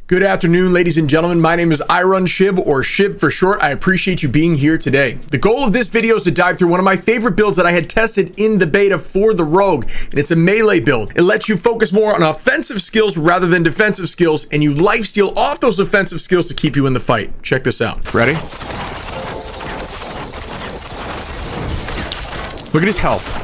Good afternoon, ladies and gentlemen. My name is iRunShib, or Shib for short. I appreciate you being here today. The goal of this video is to dive through one of my favorite builds that I had tested in the beta for the Rogue, and it's a melee build. It lets you focus more on offensive skills rather than defensive skills, and you lifesteal off those offensive skills to keep you in the fight. Check this out. Ready? Look at his health.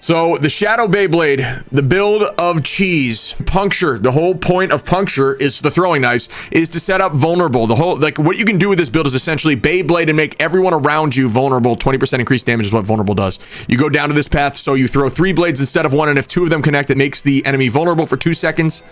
So the Shadow Beyblade, the build of cheese, puncture. The whole point of puncture is the throwing knives is to set up vulnerable. The whole, like, what you can do with this build is essentially Beyblade and make everyone around you vulnerable. 20% increased damage is what vulnerable does. You go down to this path, so you throw 3 blades instead of 1, and if 2 of them connect, it makes the enemy vulnerable for 2 seconds.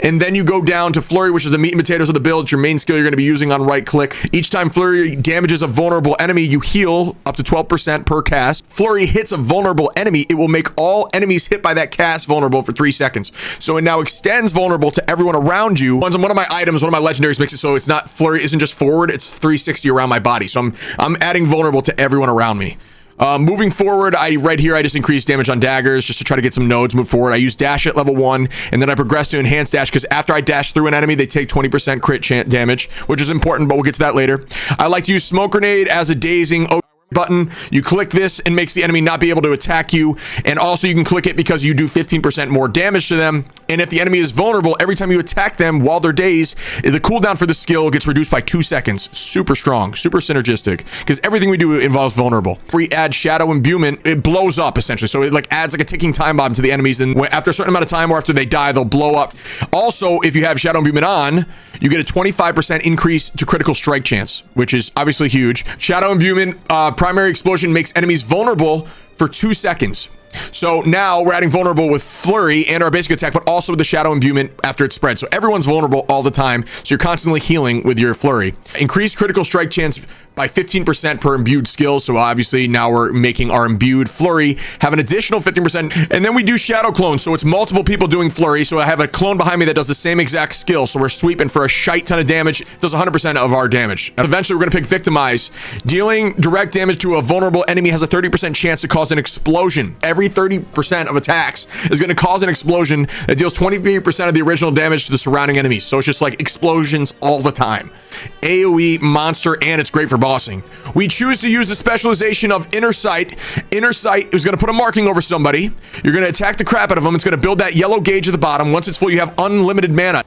And then you go down to Flurry, which is the meat and potatoes of the build. It's your main skill you're going to be using on right click. Each time Flurry damages a vulnerable enemy, you heal up to 12% per cast. Flurry hits a vulnerable enemy, it will make all enemies hit by that cast vulnerable for 3 seconds. So it now extends vulnerable to everyone around you. One of my items, one of my legendaries makes it so it's not Flurry isn't just forward, it's 360 around my body. So I'm adding vulnerable to everyone around me. Moving forward, right here I just increased damage on daggers just to try to get some nodes move forward. I use dash at level 1, and then I progress to enhanced dash because after I dash through an enemy, they take 20% crit damage, which is important, but we'll get to that later. I like to use smoke grenade as a dazing button. You click this and makes the enemy not be able to attack you, and also you can click it because you do 15% more damage to them. And if the enemy is vulnerable, every time you attack them while they're dazed, the cooldown for the skill gets reduced by 2 seconds. Super strong, super synergistic, because everything we do involves vulnerable. We add shadow imbuement, it blows up essentially, so it like adds like a ticking time bomb to the enemies, and after a certain amount of time or after they die, they'll blow up. Also, if you have shadow imbuement on, you get a 25% increase to critical strike chance, which is obviously huge. Shadow imbuement primary explosion makes enemies vulnerable for 2 seconds. So now we're adding vulnerable with Flurry and our basic attack, but also with the shadow imbuement after it's spread. So everyone's vulnerable all the time. So you're constantly healing with your Flurry. Increased critical strike chance by 15% per imbued skill. So obviously now we're making our imbued Flurry have an additional 15%. And then we do shadow clone. So it's multiple people doing Flurry. So I have a clone behind me that does the same exact skill. So we're sweeping for a shite ton of damage. It does 100% of our damage. And eventually we're going to pick Victimize. Dealing direct damage to a vulnerable enemy has a 30% chance to cause an explosion. Every 30% of attacks is going to cause an explosion that deals 23% of the original damage to the surrounding enemies. So it's just like explosions all the time. AoE monster, and it's great for bossing. We choose to use the specialization of Inner Sight. Inner Sight is going to put a marking over somebody. You're going to attack the crap out of them. It's going to build that yellow gauge at the bottom. Once it's full, you have unlimited mana.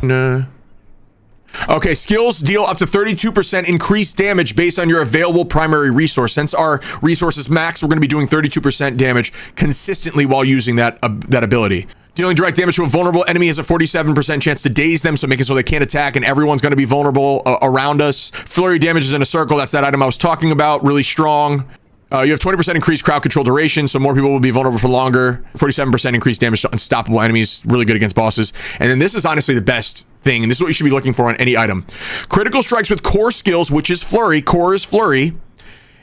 Nah. Okay, skills deal up to 32% increased damage based on your available primary resource. Since our resource is max, we're going to be doing 32% damage consistently while using that ability. Dealing direct damage to a vulnerable enemy has a 47% chance to daze them, so make it so they can't attack, and everyone's going to be vulnerable around us. Flurry damage is in a circle. That's that item I was talking about. Really strong. You have 20% increased crowd control duration, so more people will be vulnerable for longer. 47% increased damage to unstoppable enemies, really good against bosses. And then this is honestly the best thing, and this is what you should be looking for on any item. Critical strikes with core skills, which is Flurry. Core is Flurry.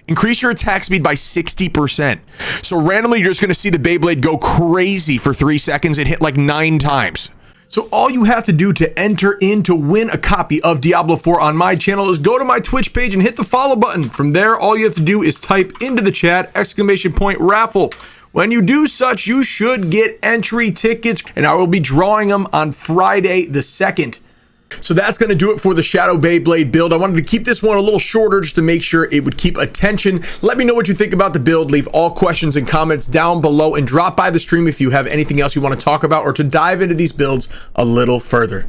Increase your attack speed by 60%. So randomly, you're just going to see the Beyblade go crazy for 3 seconds and hit like 9 times. So all you have to do to enter in to win a copy of Diablo 4 on my channel is go to my Twitch page and hit the follow button. From there, all you have to do is type into the chat !raffle. When you do such, you should get entry tickets, and I will be drawing them on Friday the 2nd. So that's going to do it for the Shadow Beyblade build. I wanted to keep this one a little shorter just to make sure it would keep attention. Let me know what you think about the build. Leave all questions and comments down below, and drop by the stream if you have anything else you want to talk about or to dive into these builds a little further.